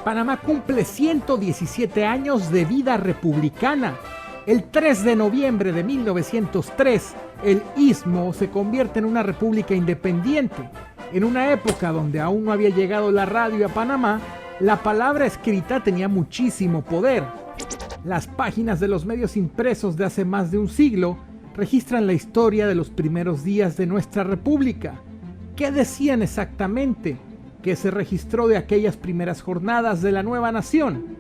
Panamá cumple 117 años de vida republicana. El 3 de noviembre de 1903, el Istmo se convierte en una república independiente. En una época donde aún no había llegado la radio a Panamá, la palabra escrita tenía muchísimo poder. Las páginas de los medios impresos de hace más de un siglo registran la historia de los primeros días de nuestra república. ¿Qué decían exactamente? ¿Qué se registró de aquellas primeras jornadas de la nueva nación?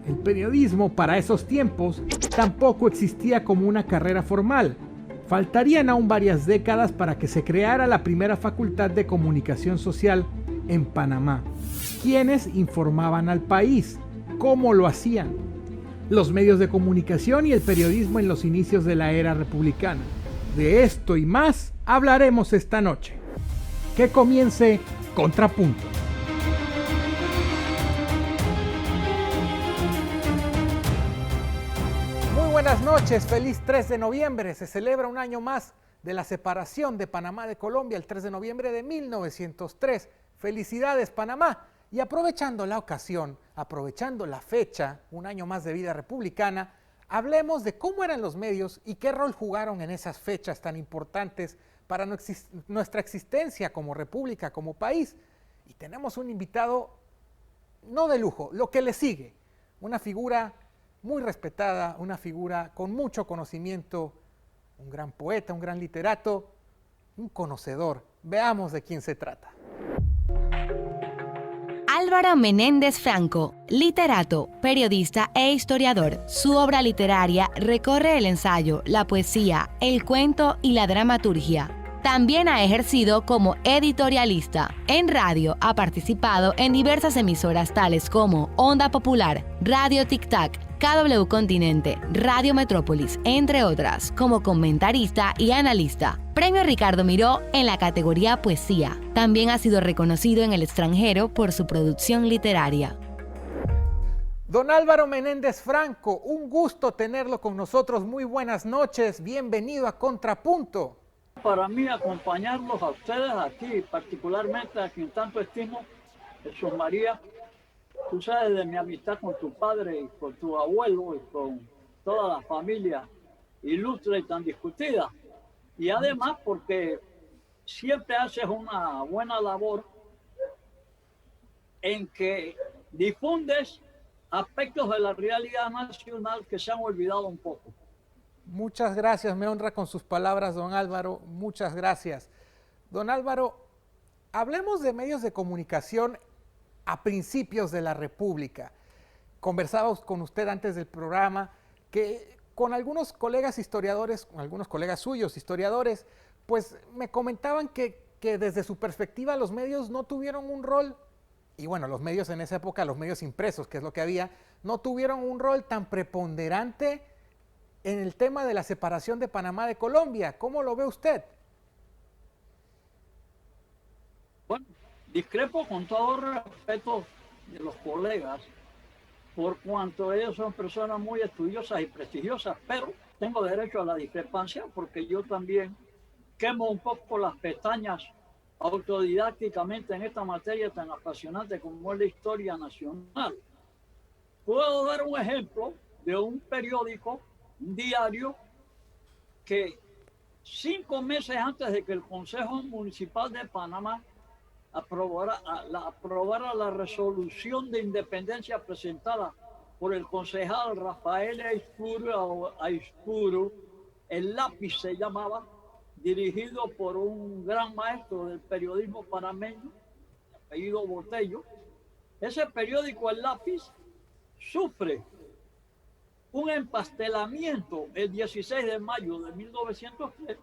El periodismo para esos tiempos tampoco existía como una carrera formal. Faltarían aún varias décadas para que se creara la primera facultad de comunicación social en Panamá. ¿Quiénes informaban al país? ¿Cómo lo hacían? Los medios de comunicación y el periodismo en los inicios de la era republicana. De esto y más hablaremos esta noche. Que comience Contrapunto. Muy buenas noches, feliz 3 de noviembre. Se celebra un año más de la separación de Panamá de Colombia, el 3 de noviembre de 1903. Felicidades, Panamá. Y aprovechando la ocasión, aprovechando la fecha, un año más de vida republicana, hablemos de cómo eran los medios y qué rol jugaron en esas fechas tan importantes para nuestra existencia como república, como país. Y tenemos un invitado, no de lujo, lo que le sigue, una figura muy respetada, una figura con mucho conocimiento, un gran poeta, un gran literato, un conocedor. Veamos de quién se trata. Álvaro Menéndez Franco, literato, periodista e historiador. Su obra literaria recorre el ensayo, la poesía, el cuento y la dramaturgia. También ha ejercido como editorialista. En radio ha participado en diversas emisoras tales como Onda Popular, Radio Tic Tac, KW Continente, Radio Metrópolis, entre otras, como comentarista y analista. Premio Ricardo Miró en la categoría Poesía. También ha sido reconocido en el extranjero por su producción literaria. Don Álvaro Menéndez Franco, un gusto tenerlo con nosotros. Muy buenas noches, bienvenido a Contrapunto. Para mí acompañarlos a ustedes aquí, particularmente a quien tanto estimo, Jesús María. Tú sabes de mi amistad con tu padre y con tu abuelo y con toda la familia ilustre y tan discutida. Y además porque siempre haces una buena labor en que difundes aspectos de la realidad nacional que se han olvidado un poco. Muchas gracias, me honra con sus palabras, don Álvaro, muchas gracias. Don Álvaro, hablemos de medios de comunicación a principios de la República. Conversábamos con usted antes del programa que con algunos colegas historiadores, con algunos colegas suyos historiadores, pues me comentaban que desde su perspectiva los medios no tuvieron un rol, y bueno, los medios en esa época, los medios impresos, que es lo que había, no tuvieron un rol tan preponderante en el tema de la separación de Panamá de Colombia. ¿Cómo lo ve usted? Bueno, discrepo con todo respeto de los colegas, por cuanto ellos son personas muy estudiosas y prestigiosas, pero tengo derecho a la discrepancia porque yo también quemo un poco las pestañas autodidácticamente en esta materia tan apasionante como es la historia nacional. Puedo dar un ejemplo de un periódico, un diario, que 5 meses antes de que el Consejo Municipal de Panamá aprobara la resolución de independencia presentada por el concejal Rafael Aispuro, el Lápiz se llamaba, dirigido por un gran maestro del periodismo panameño, apellido Botello. Ese periódico, el Lápiz, sufre un empastelamiento el 16 de mayo de 1903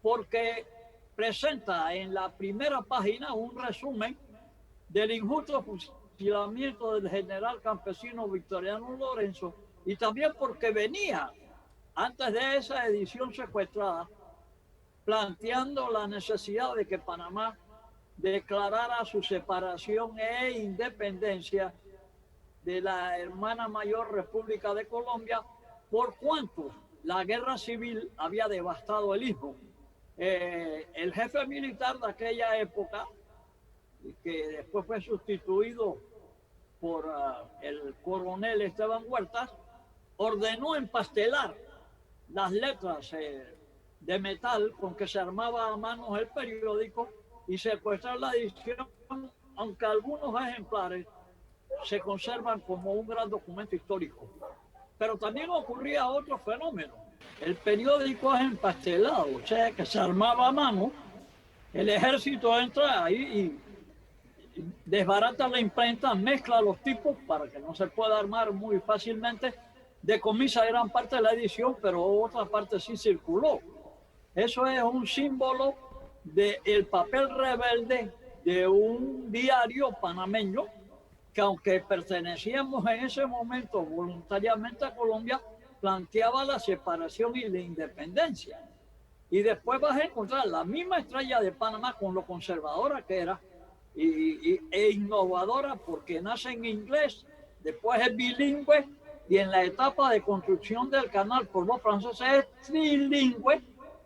porque presenta en la primera página un resumen del injusto fusilamiento del general campesino Victoriano Lorenzo y también porque venía, antes de esa edición secuestrada, planteando la necesidad de que Panamá declarara su separación e independencia de la hermana mayor República de Colombia, por cuanto la guerra civil había devastado el Istmo. El jefe militar de aquella época, que después fue sustituido por el coronel Esteban Huertas, ordenó empastelar las letras de metal con que se armaba a mano el periódico y secuestrar la edición, aunque algunos ejemplares se conservan como un gran documento histórico. Pero también ocurría otro fenómeno. El periódico es empastelado, o sea que se armaba a mano, el ejército entra ahí y desbarata la imprenta, mezcla los tipos para que no se pueda armar muy fácilmente, decomisa gran parte de la edición, pero otra parte sí circuló. Eso es un símbolo del papel rebelde de un diario panameño que, aunque pertenecíamos en ese momento voluntariamente a Colombia, planteaba la separación y la independencia. Y después vas a encontrar la misma Estrella de Panamá, con lo conservadora que era e innovadora, porque nace en inglés, después es bilingüe, y en la etapa de construcción del canal por los franceses es trilingüe,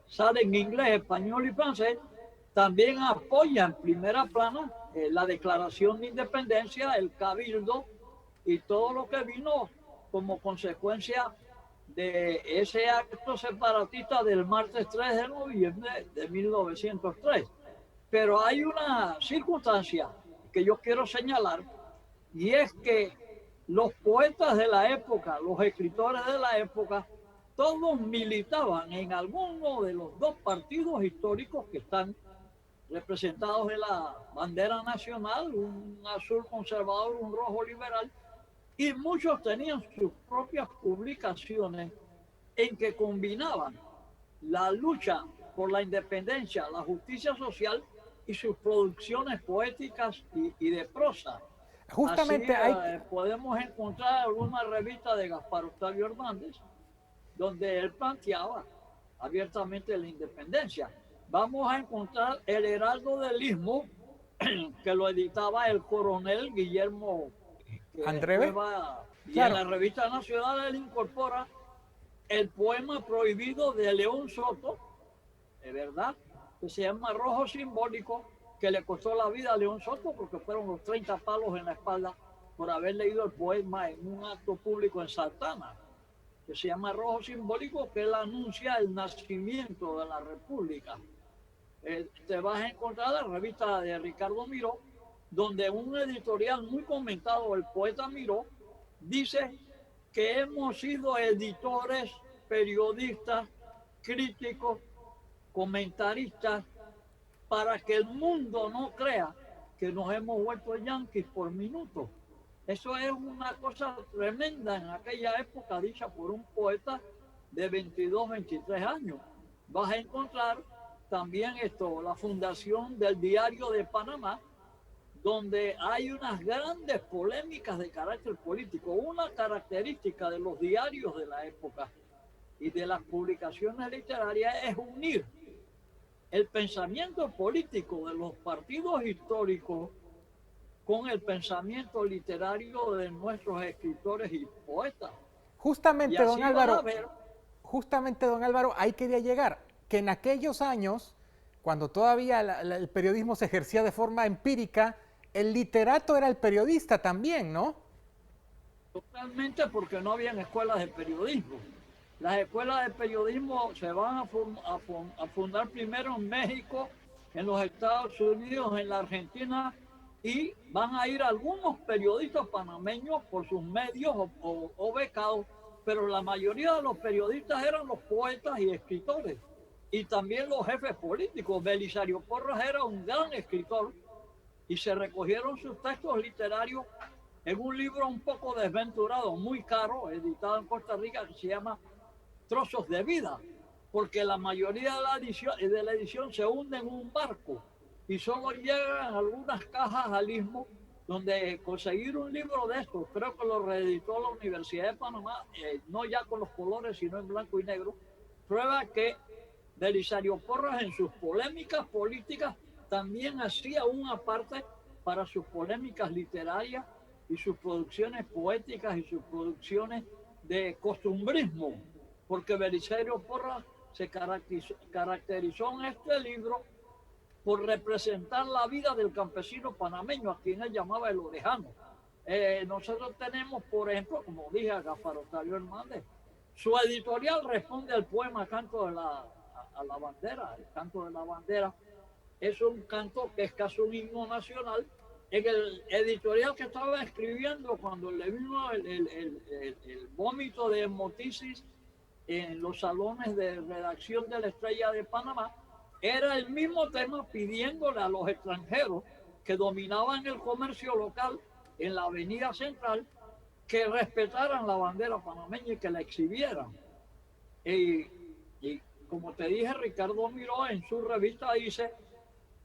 sale en inglés, español y francés. También apoya en primera plana la declaración de independencia, el cabildo y todo lo que vino como consecuencia de ese acto separatista del martes 3 de noviembre de 1903. Pero hay una circunstancia que yo quiero señalar, y es que los poetas de la época, los escritores de la época, todos militaban en alguno de los dos partidos históricos que están representados en la bandera nacional, un azul conservador, un rojo liberal, y muchos tenían sus propias publicaciones en que combinaban la lucha por la independencia, la justicia social y sus producciones poéticas y de prosa. Justamente Así, podemos encontrar alguna revista de Gaspar Octavio Hernández donde él planteaba abiertamente la independencia. Vamos a encontrar el Heraldo del Istmo, que lo editaba el coronel Guillermo Andreve. Y claro, en la revista nacional él incorpora el poema prohibido de León Soto, de verdad, que se llama Rojo Simbólico, que le costó la vida a León Soto porque fueron los 30 palos en la espalda por haber leído el poema en un acto público en Santana, que se llama Rojo Simbólico, que él anuncia el nacimiento de la República. Te vas a encontrar la revista de Ricardo Miró, donde un editorial muy comentado, el poeta Miró, dice que hemos sido editores, periodistas, críticos, comentaristas, para que el mundo no crea que nos hemos vuelto yanquis por minuto. Eso es una cosa tremenda en aquella época, dicha por un poeta de 22, 23 años. Vas a encontrar también la fundación del Diario de Panamá, donde hay unas grandes polémicas de carácter político. Una característica de los diarios de la época y de las publicaciones literarias es unir el pensamiento político de los partidos históricos con el pensamiento literario de nuestros escritores y poetas. Justamente, don Álvaro, ahí quería llegar, que en aquellos años, cuando todavía el periodismo se ejercía de forma empírica, el literato era el periodista también, ¿no? Totalmente, porque no habían escuelas de periodismo. Las escuelas de periodismo se van a fundar primero en México, en los Estados Unidos, en la Argentina, y van a ir algunos periodistas panameños por sus medios o becados, pero la mayoría de los periodistas eran los poetas y escritores, y también los jefes políticos. Belisario Porras era un gran escritor, y se recogieron sus textos literarios en un libro un poco desventurado, muy caro, editado en Costa Rica, que se llama Trozos de Vida, porque la mayoría de la edición se hunde en un barco y solo llegan algunas cajas al istmo, donde conseguir un libro de estos, creo que lo reeditó la Universidad de Panamá, no ya con los colores, sino en blanco y negro, prueba que Belisario Porras en sus polémicas políticas también hacía una parte para sus polémicas literarias y sus producciones poéticas y sus producciones de costumbrismo, porque Belisario Porras se caracterizó en este libro por representar la vida del campesino panameño, a quien él llamaba el orejano. nosotros tenemos, por ejemplo, como dije, a Gáfaro Octavio Hernández. Su editorial responde al poema Canto de a la Bandera. El Canto de la Bandera es un canto que es casi un himno nacional. En el editorial que estaba escribiendo, cuando le vino el vómito de hemotisis en los salones de redacción de la Estrella de Panamá, era el mismo tema, pidiéndole a los extranjeros que dominaban el comercio local en la avenida central que respetaran la bandera panameña y que la exhibieran. Y como te dije, Ricardo Miró en su revista dice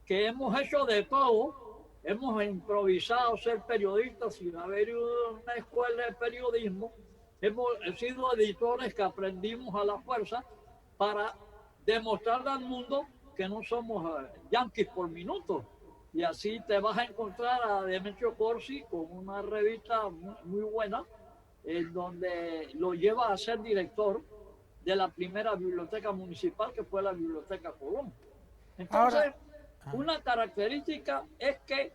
que hemos hecho de todo, hemos improvisado ser periodistas sin haber ido a una escuela de periodismo, hemos sido editores que aprendimos a la fuerza para demostrarle al mundo que no somos yanquis por minuto. Y así te vas a encontrar a Demetrio Corsi con una revista muy buena, en donde lo lleva a ser director de la primera biblioteca municipal, que fue la Biblioteca Colón. Entonces, una característica es que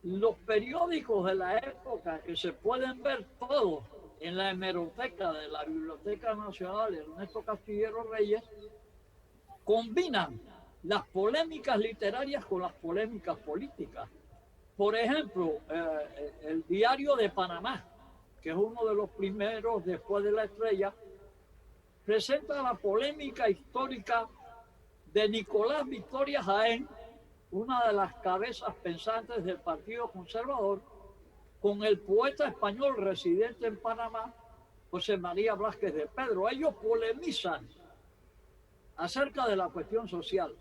los periódicos de la época, que se pueden ver todos en la hemeroteca de la Biblioteca Nacional Ernesto Castillero Reyes, combinan las polémicas literarias con las polémicas políticas. Por ejemplo, el Diario de Panamá, que es uno de los primeros después de La Estrella, presenta la polémica histórica de Nicolás Victoria Jaén, una de las cabezas pensantes del Partido Conservador, con el poeta español residente en Panamá, José María Blázquez de Pedro. Ellos polemizan acerca de la cuestión social.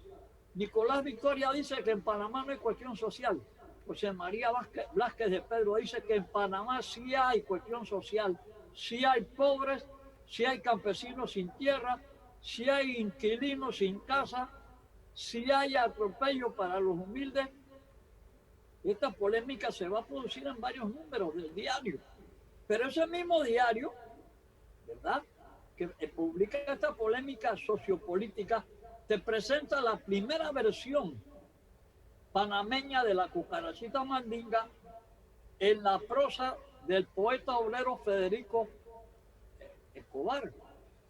Nicolás Victoria dice que en Panamá no hay cuestión social. José María Blázquez de Pedro dice que en Panamá sí hay cuestión social, sí hay pobres, sí hay campesinos sin tierra, sí hay inquilinos sin casa, sí hay atropello para los humildes. Esta polémica se va a producir en varios números del diario. Pero ese mismo diario, ¿verdad?, que publica esta polémica sociopolítica, te presenta la primera versión panameña de la cucarachita mandinga en la prosa del poeta obrero Federico Escobar.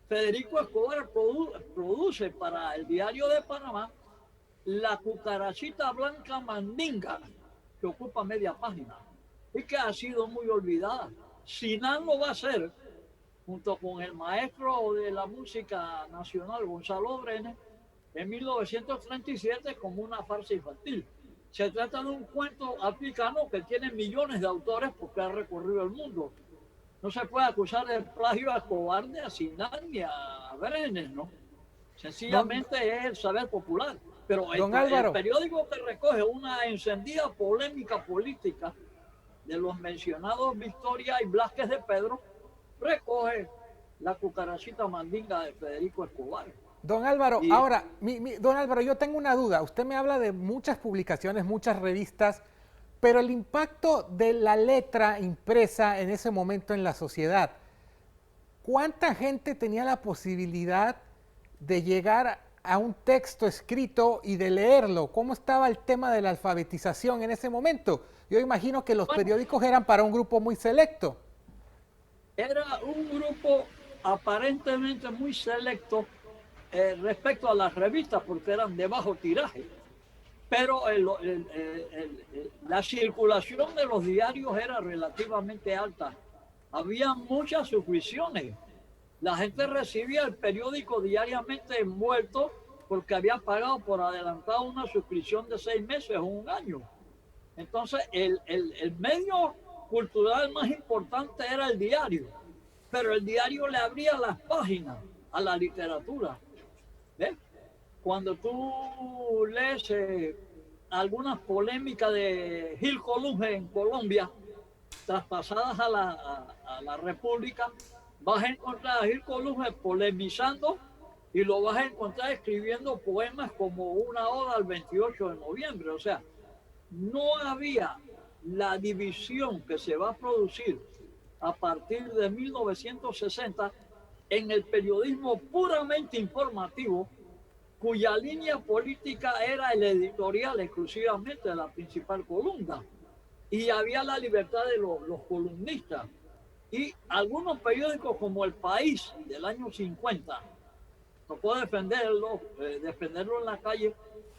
Federico Escobar produce para el Diario de Panamá la cucarachita blanca mandinga, que ocupa media página y que ha sido muy olvidada. Sinan lo va a hacer junto con el maestro de la música nacional, Gonzalo Brenes, en 1937 como una farsa infantil. Se trata de un cuento africano que tiene millones de autores porque ha recorrido el mundo. No se puede acusar de plagio a Escobar, ni a Sinan, ni a Brenes, ¿no? Sencillamente es el saber popular. Pero el periódico que recoge una encendida polémica política de los mencionados Victoria y Blázquez de Pedro, recoge la cucarachita mandinga de Federico Escobar. Don Álvaro, ahora, don Álvaro, yo tengo una duda. Usted me habla de muchas publicaciones, muchas revistas, pero el impacto de la letra impresa en ese momento en la sociedad, ¿cuánta gente tenía la posibilidad de llegar a un texto escrito y de leerlo? ¿Cómo estaba el tema de la alfabetización en ese momento? Yo imagino que los periódicos eran para un grupo muy selecto. Era un grupo aparentemente muy selecto respecto a las revistas, porque eran de bajo tiraje. Pero la circulación de los diarios era relativamente alta. Había muchas suscripciones. La gente recibía el periódico diariamente envuelto porque había pagado por adelantado una suscripción de 6 meses o un año. Entonces, el medio cultural más importante era el diario, pero el diario le abría las páginas a la literatura. ¿Ves? Cuando tú lees algunas polémicas de Gil Colunge en Colombia, traspasadas a la República, vas a encontrar a Gil Colunge polemizando y lo vas a encontrar escribiendo poemas como una oda al 28 de noviembre. O sea, no había la división que se va a producir a partir de 1960 en el periodismo puramente informativo, cuya línea política era el editorial exclusivamente de la principal columna. y había la libertad de los columnistas. Y algunos periódicos como El País del año 50, tocó defenderlo en la calle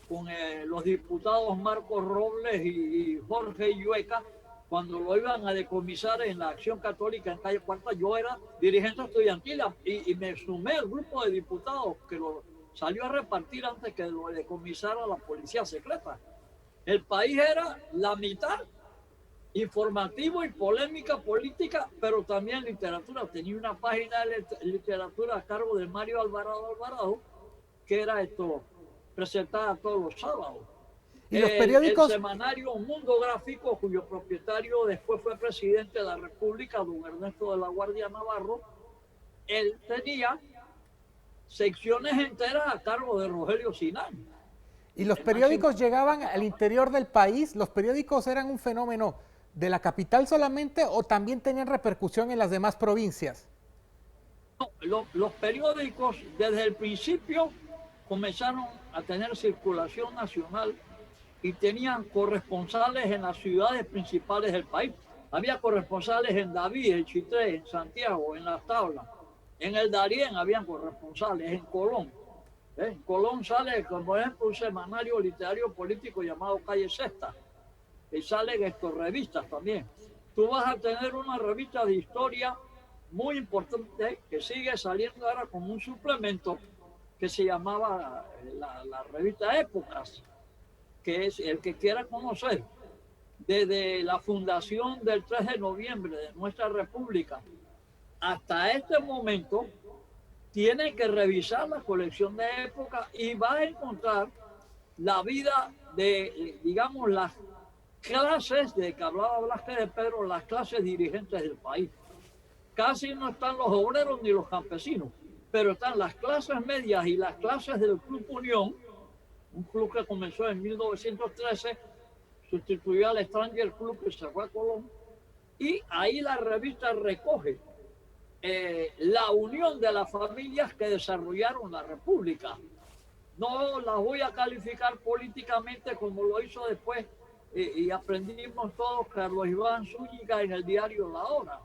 con los diputados Marcos Robles y Jorge Llueca, cuando lo iban a decomisar en la Acción Católica en calle Cuarta. Yo era dirigente estudiantil y me sumé al grupo de diputados que lo salió a repartir antes que lo decomisara la policía secreta. El País era la mitad informativo y polémica política, pero también literatura. Tenía una página de literatura a cargo de Mario Alvarado, que era presentada todos los sábados. ¿Y los periódicos? El semanario Mundo Gráfico, cuyo propietario después fue presidente de la República, don Ernesto de la Guardia Navarro, él tenía secciones enteras a cargo de Rogelio Sinán. ¿Y los periódicos llegaban al interior del país? ¿Los periódicos eran un fenómeno de la capital solamente o también tenían repercusión en las demás provincias? No, los periódicos desde el principio comenzaron a tener circulación nacional y tenían corresponsales en las ciudades principales del país. Había corresponsales en David, en Chitré, en Santiago, en Las Tablas. En el Darién habían corresponsales, en Colón. En Colón sale, por ejemplo, un semanario literario político llamado Calle Sexta. Y salen revistas también. Tú vas a tener una revista de historia muy importante que sigue saliendo ahora como un suplemento que se llamaba la revista Épocas, que es el que quiera conocer desde la fundación del 3 de noviembre de nuestra república hasta este momento, tiene que revisar la colección de Épocas y va a encontrar la vida de, digamos, las clases de que hablaba Velázquez de Pedro, las clases dirigentes del país. Casi no están los obreros ni los campesinos, pero están las clases medias y las clases del Club Unión, un club que comenzó en 1913, sustituyó al Stranger Club que se fue a Colón, y ahí la revista recoge la unión de las familias que desarrollaron la República. No las voy a calificar políticamente como lo hizo después y aprendimos todos Carlos Iván Zúñiga en el diario La Hora.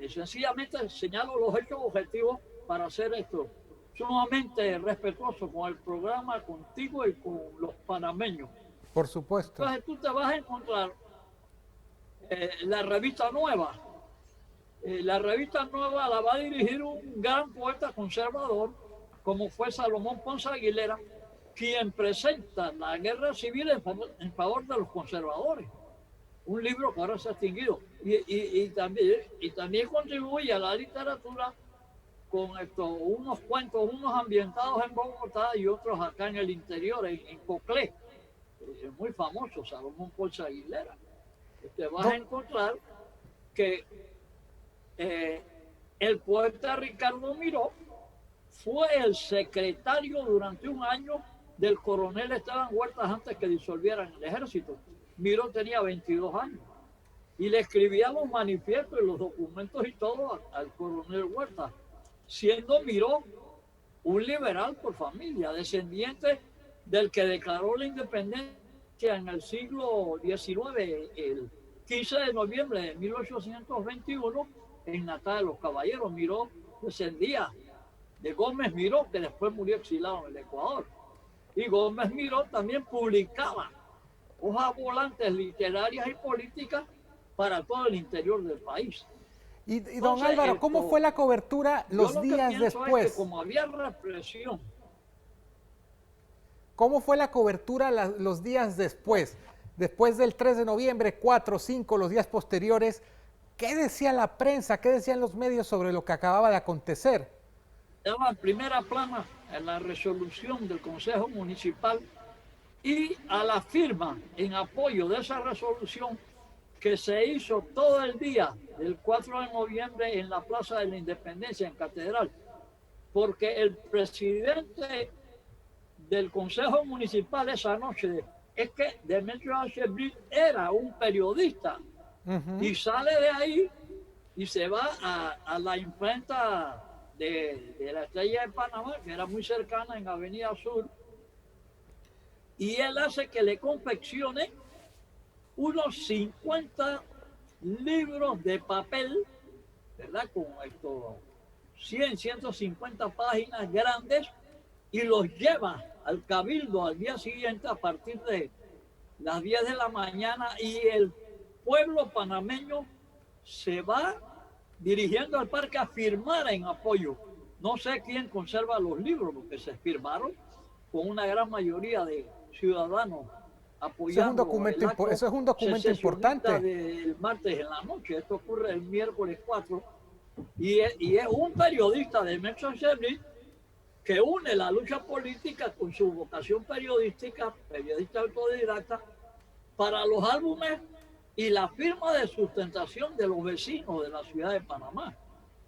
Sencillamente señalo los hechos objetivos para hacer esto sumamente respetuoso con el programa, contigo y con los panameños. Por supuesto. Entonces tú te vas a encontrar la revista Nueva. La revista Nueva la va a dirigir un gran poeta conservador como fue Salomón Ponce Aguilera, quien presenta la guerra civil en favor de los conservadores. Un libro que ahora se ha extinguido. Y también contribuye a la literatura con unos cuentos, unos ambientados en Bogotá y otros acá en el interior, en Coclé. Es muy famoso, Salomón Ponce Aguilera. Te vas a encontrar que el poeta Ricardo Miró fue el secretario durante un año del coronel Esteban Huertas antes que disolvieran el ejército. Miró tenía 22 años y le escribía los manifiestos y los documentos y todo al coronel Huertas, siendo Miró un liberal por familia, descendiente del que declaró la independencia en el siglo XIX, el 15 de noviembre de 1821, en Natal de los Caballeros. Miró descendía de Gómez Miró, que después murió exilado en el Ecuador. Y Gómez Miró también publicaba hojas volantes literarias y políticas para todo el interior del país. Y don Álvaro, ¿cómo fue la cobertura los días después? Es que como había represión. ¿Cómo fue la cobertura los días después? Después del 3 de noviembre, 4, 5, los días posteriores, ¿qué decía la prensa, qué decían los medios sobre lo que acababa de acontecer? Estaba en primera plana en la resolución del Consejo Municipal y a la firma en apoyo de esa resolución que se hizo todo el día del 4 de noviembre en la Plaza de la Independencia, en Catedral, porque el presidente del Consejo Municipal esa noche es que Demetrio Anchevrit era un periodista y sale de ahí y se va a la imprenta de la Estrella de Panamá, que era muy cercana en Avenida Sur, y él hace que le confeccione unos 50 libros de papel, ¿verdad? Con estos 100, 150 páginas grandes, y los lleva al cabildo al día siguiente a partir de las 10 de la mañana, y el pueblo panameño se va dirigiendo al parque a firmar en apoyo. No sé quién conserva los libros, porque se firmaron con una gran mayoría de ciudadanos apoyando. Eso es un documento importante. Del martes en la noche. Esto ocurre el miércoles 4, y es un periodista de Metro Chevry que une la lucha política con su vocación periodística, periodista autodidacta, para los álbumes y la firma de sustentación de los vecinos de la ciudad de Panamá.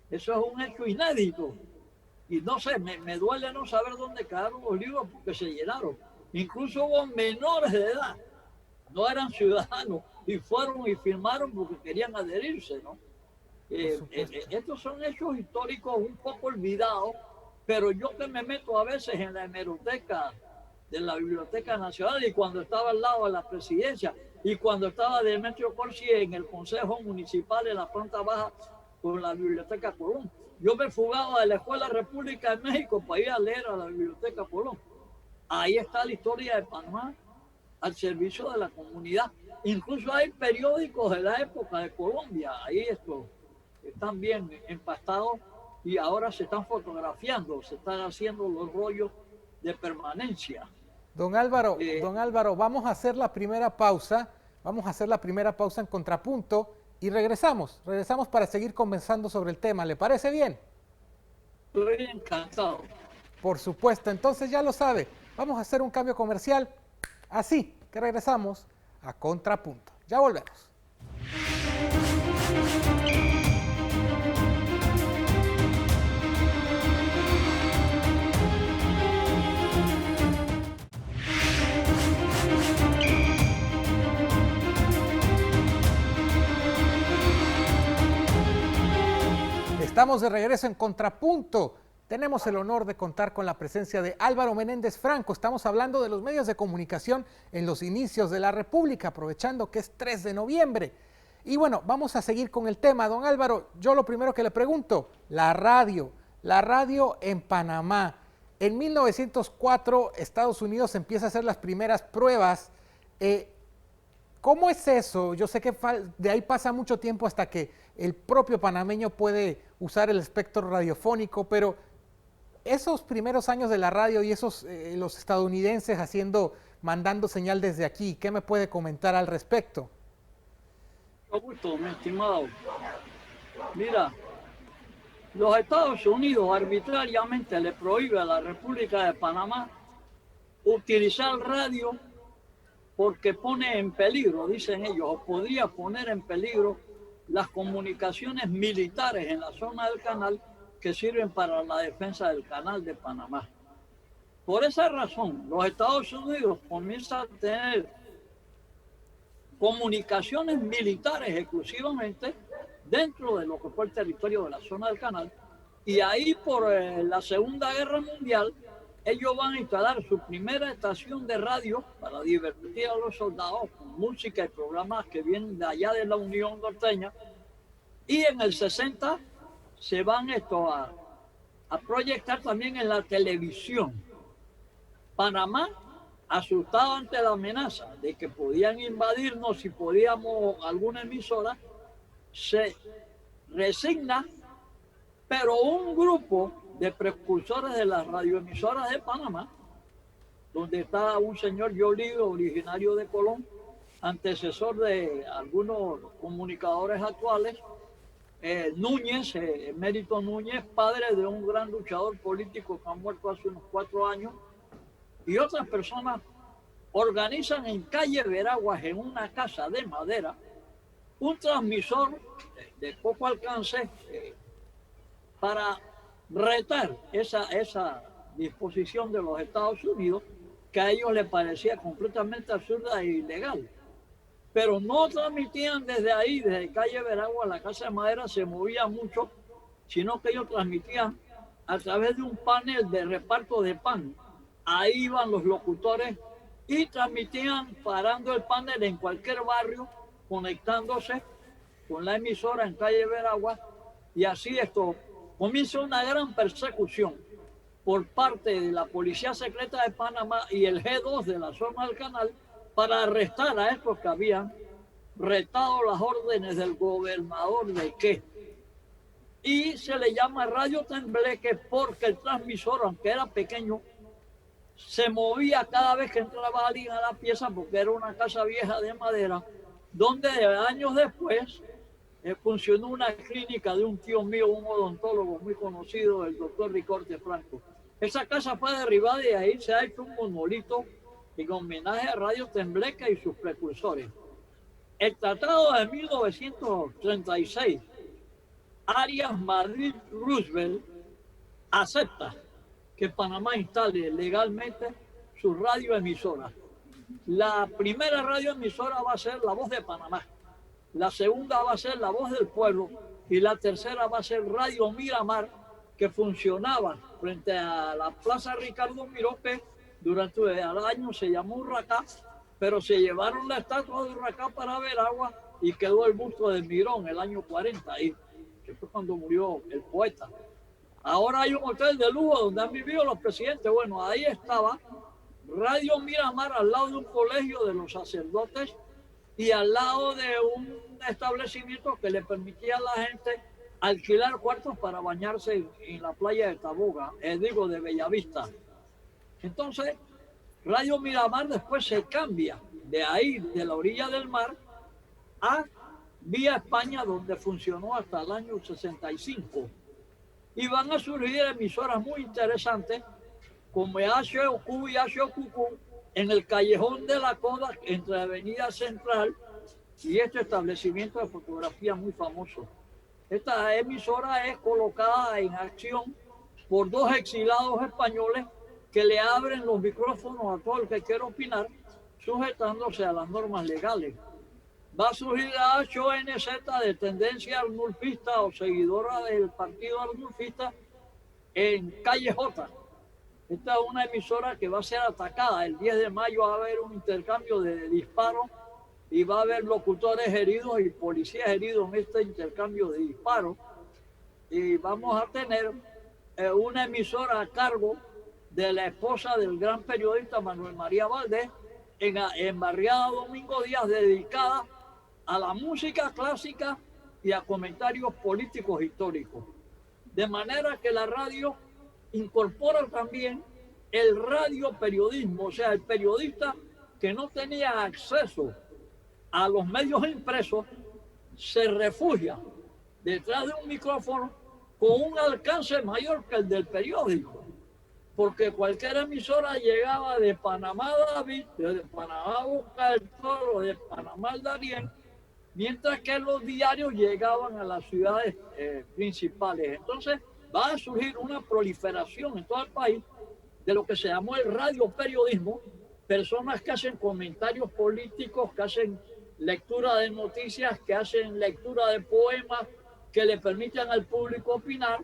Eso es un hecho inédito. Y no sé, me duele no saber dónde quedaron los libros, porque se llenaron. Incluso hubo menores de edad, no eran ciudadanos, y fueron y firmaron porque querían adherirse, ¿no? Estos son hechos históricos un poco olvidados, pero yo que me meto a veces en la hemeroteca de la Biblioteca Nacional, y cuando estaba al lado de la presidencia, y cuando estaba Demetrio Corsi en el Consejo Municipal en la planta baja con la Biblioteca Colón, yo me fugaba de la Escuela República de México para ir a leer a la Biblioteca Colón. Ahí está la historia de Panamá al servicio de la comunidad. Incluso hay periódicos de la época de Colombia, ahí están bien empastados, y ahora se están fotografiando, se están haciendo los rollos de permanencia. Don Álvaro, vamos a hacer la primera pausa, en Contrapunto, y regresamos para seguir conversando sobre el tema. ¿Le parece bien? Estoy encantado. Por supuesto, entonces ya lo sabe, vamos a hacer un cambio comercial, así que regresamos a Contrapunto. Ya volvemos. Estamos de regreso en Contrapunto. Tenemos el honor de contar con la presencia de Álvaro Menéndez Franco. Estamos hablando de los medios de comunicación en los inicios de la República, aprovechando que es 3 de noviembre. Y bueno, vamos a seguir con el tema. Don Álvaro, yo lo primero que le pregunto, la radio en Panamá. En 1904, Estados Unidos empieza a hacer las primeras pruebas. ¿Cómo es eso? Yo sé que de ahí pasa mucho tiempo hasta que el propio panameño puede usar el espectro radiofónico, pero esos primeros años de la radio y los estadounidenses mandando señal desde aquí, ¿qué me puede comentar al respecto? Con gusto, mi estimado. Mira, los Estados Unidos arbitrariamente le prohíbe a la República de Panamá utilizar radio porque pone en peligro, dicen ellos, o podría poner en peligro las comunicaciones militares en la zona del canal que sirven para la defensa del canal de Panamá. Por esa razón, los Estados Unidos comienzan a tener comunicaciones militares exclusivamente dentro de lo que fue el territorio de la zona del canal, y ahí por la Segunda Guerra Mundial ellos van a instalar su primera estación de radio para divertir a los soldados con música y programas que vienen de allá de la Unión Norteña, y en el 60 se van a proyectar también en la televisión. Panamá, asustado ante la amenaza de que podían invadirnos si podíamos alguna emisora, se resigna, pero un grupo de precursores de las radioemisoras de Panamá, donde está un señor Yolido, originario de Colón, antecesor de algunos comunicadores actuales, Núñez, Emérito Núñez, padre de un gran luchador político que ha muerto hace unos 4 años, y otras personas organizan en calle Veraguas, en una casa de madera, un transmisor de poco alcance para retar esa disposición de los Estados Unidos, que a ellos les parecía completamente absurda e ilegal. Pero no transmitían desde ahí, desde calle Veragua, la casa de madera se movía mucho, sino que ellos transmitían a través de un panel de reparto de pan. Ahí iban los locutores y transmitían parando el panel en cualquier barrio, conectándose con la emisora en calle Veragua, y así esto comienza una gran persecución por parte de la Policía Secreta de Panamá y el G2 de la zona del canal para arrestar a estos que habían retado las órdenes del gobernador de qué. Y se le llama Radio Tembleque porque el transmisor, aunque era pequeño, se movía cada vez que entraba alguien a la pieza porque era una casa vieja de madera, donde años después funcionó una clínica de un tío mío, un odontólogo muy conocido, el doctor Ricorte Franco. Esa casa fue derribada y ahí se ha hecho un monolito en homenaje a Radio Tembleque y sus precursores. El Tratado de 1936, Arias Madrid Roosevelt, acepta que Panamá instale legalmente su radioemisora. La primera radioemisora va a ser La Voz de Panamá, la segunda va a ser La Voz del Pueblo y la tercera va a ser Radio Miramar, que funcionaba frente a la Plaza Ricardo Mirope. Durante el año se llamó Urracá, pero se llevaron la estatua de Urracá para Veragua y quedó el busto de Mirón el año 40, ahí, que fue cuando murió el poeta. Ahora hay un hotel de lujo donde han vivido los presidentes. Bueno, ahí estaba Radio Miramar al lado de un colegio de los sacerdotes y al lado de un establecimiento que le permitía a la gente alquilar cuartos para bañarse en la playa de Taboga, de Bellavista. Entonces, Radio Miramar después se cambia de ahí, de la orilla del mar, a Vía España, donde funcionó hasta el año 65. Y van a surgir emisoras muy interesantes, como HOQ y HOQQ, en el Callejón de la Coda, entre Avenida Central y este establecimiento de fotografía muy famoso. Esta emisora es colocada en acción por dos exilados españoles que le abren los micrófonos a todo el que quiera opinar, sujetándose a las normas legales. Va a surgir la HONZ de tendencia arnulfista o seguidora del partido arnulfista en Calle J. Esta es una emisora que va a ser atacada. El 10 de mayo va a haber un intercambio de disparos y va a haber locutores heridos y policías heridos en este intercambio de disparos. Y vamos a tener una emisora a cargo de la esposa del gran periodista Manuel María Valdés en Barriada Domingo Díaz, dedicada a la música clásica y a comentarios políticos históricos. De manera que la radio incorpora también el radioperiodismo, o sea, el periodista que no tenía acceso a los medios impresos se refugia detrás de un micrófono con un alcance mayor que el del periódico, porque cualquier emisora llegaba de Panamá David, de Panamá Boca del Toro, de Panamá el Darién, mientras que los diarios llegaban a las ciudades principales. Entonces va a surgir una proliferación en todo el país de lo que se llamó el radioperiodismo, personas que hacen comentarios políticos, que hacen lectura de noticias, que hacen lectura de poemas, que le permiten al público opinar,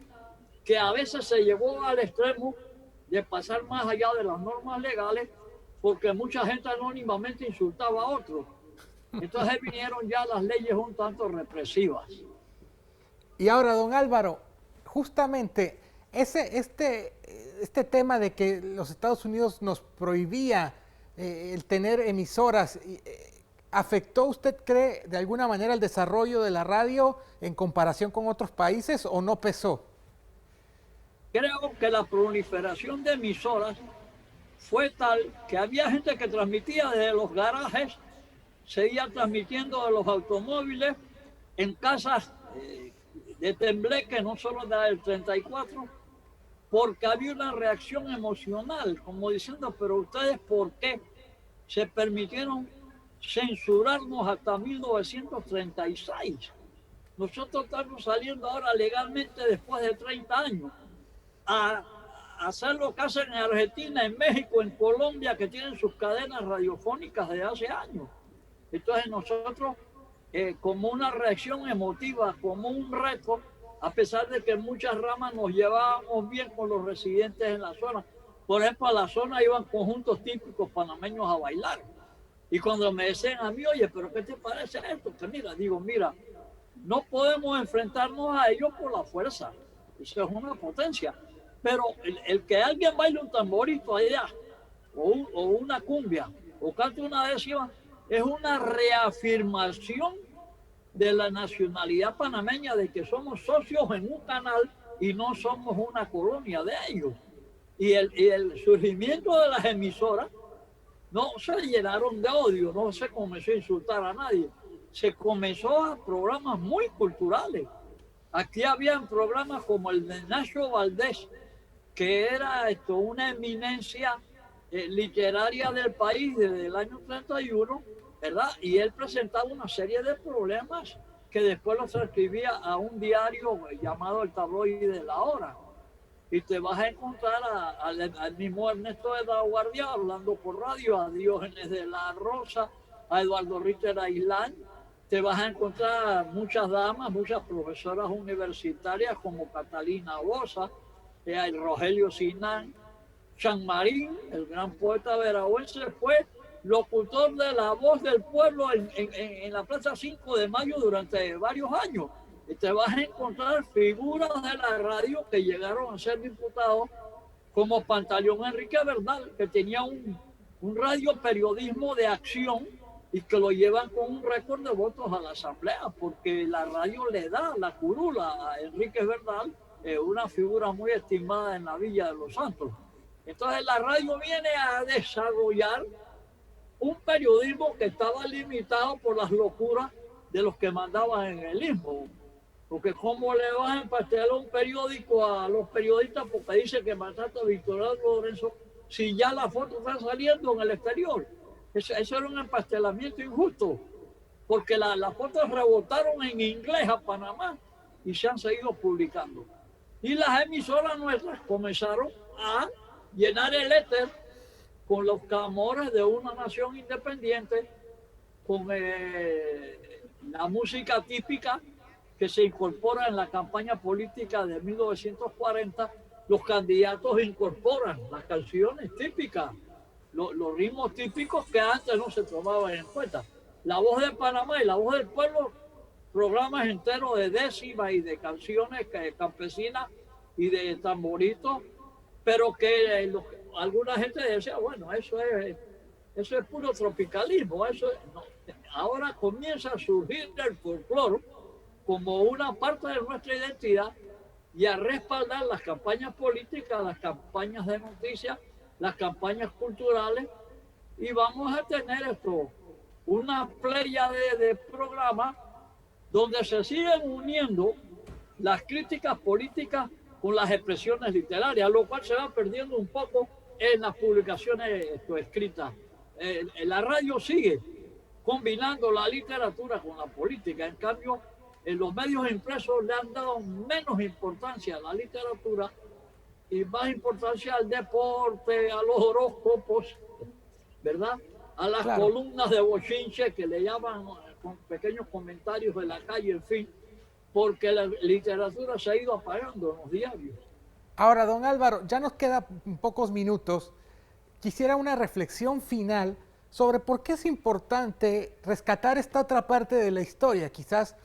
que a veces se llevó al extremo de pasar más allá de las normas legales, porque mucha gente anónimamente insultaba a otros. Entonces vinieron ya las leyes un tanto represivas. Y ahora, don Álvaro, justamente este tema de que los Estados Unidos nos prohibía el tener emisoras, ¿afectó, usted cree, de alguna manera el desarrollo de la radio en comparación con otros países o no pesó? Creo que la proliferación de emisoras fue tal que había gente que transmitía desde los garajes, seguía transmitiendo de los automóviles, en casas de Tembleque, no solo del 34, porque había una reacción emocional, como diciendo, pero ustedes, ¿por qué se permitieron censurarnos hasta 1936? Nosotros estamos saliendo ahora legalmente después de 30 años a hacer lo que hacen en Argentina, en México, en Colombia, que tienen sus cadenas radiofónicas de hace años. Entonces nosotros, como una reacción emotiva, como un reto, a pesar de que en muchas ramas nos llevábamos bien con los residentes en la zona, por ejemplo, a la zona iban conjuntos típicos panameños a bailar. Y cuando me decían a mí, oye, pero ¿qué te parece esto? Que mira, digo, mira, no podemos enfrentarnos a ellos por la fuerza. Eso es una potencia. Pero el que alguien baile un tamborito allá, o una cumbia, o cante una décima, es una reafirmación de la nacionalidad panameña, de que somos socios en un canal y no somos una colonia de ellos. Y el surgimiento de las emisoras no se llenaron de odio, no se comenzó a insultar a nadie, se comenzó a programas muy culturales. Aquí habían programas como el de Nacho Valdés, que era una eminencia literaria del país desde el año 31, ¿verdad? Y él presentaba una serie de problemas que después los transcribía a un diario llamado El Tabloide de la Hora. Y te vas a encontrar al mismo Ernesto de la Guardia hablando por radio, a Diógenes de la Rosa, a Eduardo Ritter Aislán. Te vas a encontrar muchas damas, muchas profesoras universitarias como Catalina Bosa, Rogelio Sinán, San Marín, el gran poeta veragüense, fue locutor de La Voz del Pueblo en la Plaza 5 de Mayo durante varios años. Y te vas a encontrar figuras de la radio que llegaron a ser diputados, como Pantaleón Enrique Bernal, que tenía un radioperiodismo de acción y que lo llevan con un récord de votos a la Asamblea, porque la radio le da la curula a Enrique Bernal, una figura muy estimada en la Villa de los Santos. Entonces la radio viene a desarrollar un periodismo que estaba limitado por las locuras de los que mandaban en el Istmo. Porque cómo le vas a empastelar un periódico a los periodistas porque dice que mataste a Víctor Lorenzo si ya la foto está saliendo en el exterior. Eso era un empastelamiento injusto, porque las fotos rebotaron en inglés a Panamá y se han seguido publicando. Y las emisoras nuestras comenzaron a llenar el éter con los clamores de una nación independiente, con la música típica que se incorpora en la campaña política de 1940. Los candidatos incorporan las canciones típicas, los ritmos típicos que antes no se tomaban en cuenta. La Voz de Panamá y La Voz del Pueblo, programas enteros de décimas y de canciones campesinas y de tamboritos, pero que alguna gente decía, bueno, eso es puro tropicalismo. No. Ahora comienza a surgir el folclore como una parte de nuestra identidad y a respaldar las campañas políticas, las campañas de noticias, las campañas culturales, y vamos a tener una playa de programas donde se siguen uniendo las críticas políticas con las expresiones literarias, lo cual se va perdiendo un poco en las publicaciones escritas. La radio sigue combinando la literatura con la política. En cambio, en los medios impresos le han dado menos importancia a la literatura y más importancia al deporte, a los horóscopos, ¿verdad? A las columnas de bochinche que le llaman con pequeños comentarios de la calle, en fin, porque la literatura se ha ido apagando en los diarios. Ahora, don Álvaro, ya nos quedan pocos minutos. Quisiera una reflexión final sobre por qué es importante rescatar esta otra parte de la historia. Quizás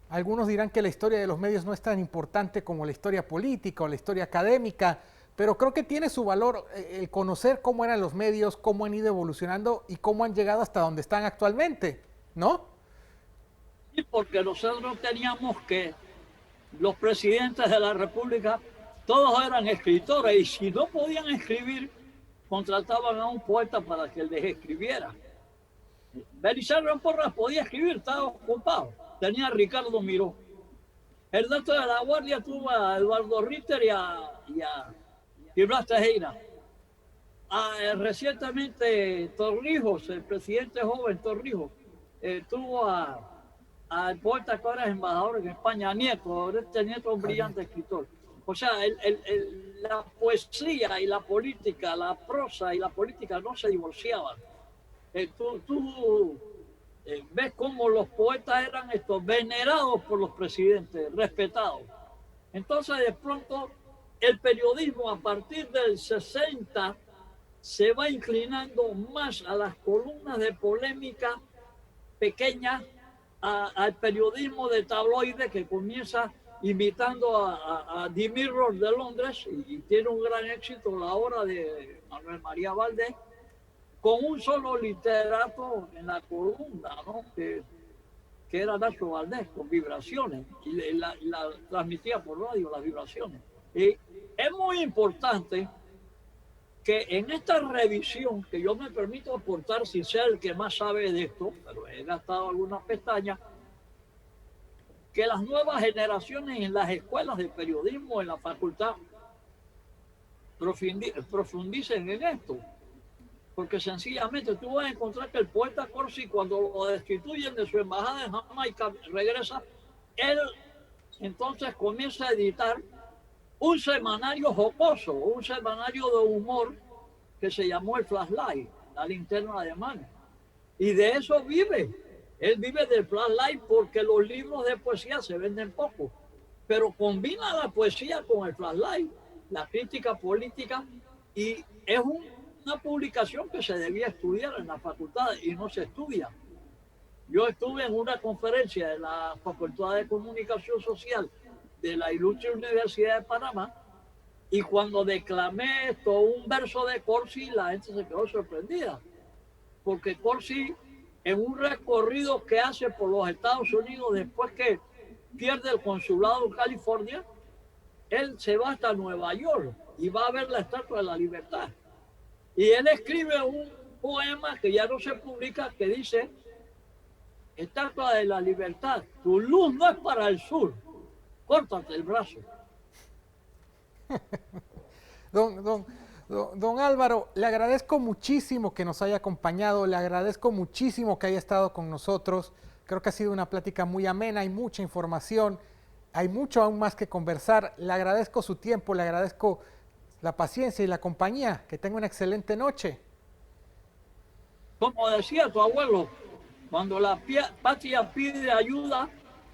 algunos dirán que la historia de los medios no es tan importante como la historia política o la historia académica, pero creo que tiene su valor el conocer cómo eran los medios, cómo han ido evolucionando y cómo han llegado hasta donde están actualmente, ¿no? Sí, porque nosotros teníamos que los presidentes de la República, todos eran escritores, y si no podían escribir, contrataban a un poeta para que les escribiera. Belisario Porras podía escribir, estaba ocupado. Tenía a Ricardo Miró. Ernesto de la Guardia tuvo a Eduardo Ritter y a Blas Tejera. Recientemente Torrijos, el presidente joven Torrijos, tuvo al poeta que ahora es embajador en España, Nieto. Este Nieto es un brillante escritor. O sea, la poesía y la política, la prosa y la política no se divorciaban. Tú ves cómo los poetas eran venerados por los presidentes, respetados. Entonces, de pronto, el periodismo a partir del 60 se va inclinando más a las columnas de polémica pequeñas, al periodismo de tabloide que comienza imitando a The Mirror de Londres y tiene un gran éxito La Hora de Manuel María Valdés, con un solo literato en la columna, ¿no? que era Nacho Valdés, con vibraciones, y la transmitía por radio, las vibraciones. Y es muy importante que en esta revisión, que yo me permito aportar sin ser el que más sabe de esto, pero he gastado algunas pestañas, que las nuevas generaciones en las escuelas de periodismo, en la facultad, profundicen en esto. Porque sencillamente tú vas a encontrar que el poeta Corsi, cuando lo destituyen de su embajada en Jamaica, regresa, él entonces comienza a editar un semanario jocoso, un semanario de humor que se llamó el Flashlight, la linterna de mano. Y de eso vive. Él vive del Flashlight porque los libros de poesía se venden poco. Pero combina la poesía con el Flashlight, la crítica política, y es una publicación que se debía estudiar en la facultad y no se estudia. Yo estuve en una conferencia de la Facultad de Comunicación Social de la Ilustre Universidad de Panamá, y cuando declamé esto, un verso de Corsi, la gente se quedó sorprendida, porque Corsi, en un recorrido que hace por los Estados Unidos después que pierde el consulado en California, él se va hasta Nueva York y va a ver la Estatua de la Libertad. Y él escribe un poema que ya no se publica, que dice: Estatua de la Libertad, tu luz no es para el sur, córtate el brazo. Don Álvaro, le agradezco muchísimo que nos haya acompañado, le agradezco muchísimo que haya estado con nosotros. Creo que ha sido una plática muy amena, hay mucha información, hay mucho aún más que conversar. Le agradezco su tiempo, le agradezco la paciencia y la compañía. Que tenga una excelente noche. Como decía tu abuelo, cuando la patria pide ayuda,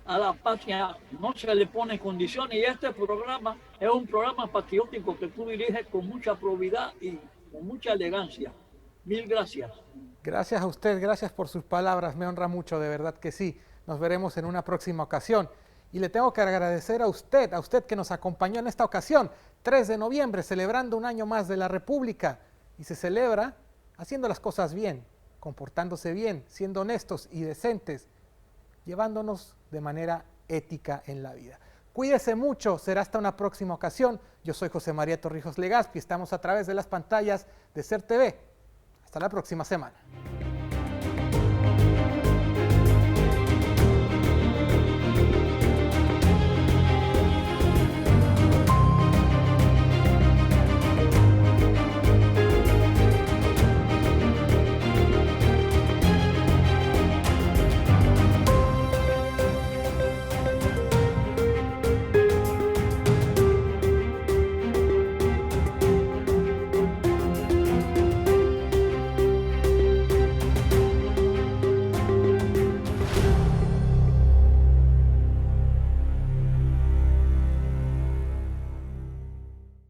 a la patria no se le pone condiciones, y este programa es un programa patriótico que tú diriges con mucha probidad y con mucha elegancia. Mil gracias. Gracias a usted, gracias por sus palabras, me honra mucho, de verdad que sí. Nos veremos en una próxima ocasión. Y le tengo que agradecer a usted que nos acompañó en esta ocasión, 3 de noviembre, celebrando un año más de la República. Y se celebra haciendo las cosas bien, comportándose bien, siendo honestos y decentes, llevándonos de manera ética en la vida. Cuídese mucho, será hasta una próxima ocasión. Yo soy José María Torrijos Legazpi, estamos a través de las pantallas de SER TV. Hasta la próxima semana.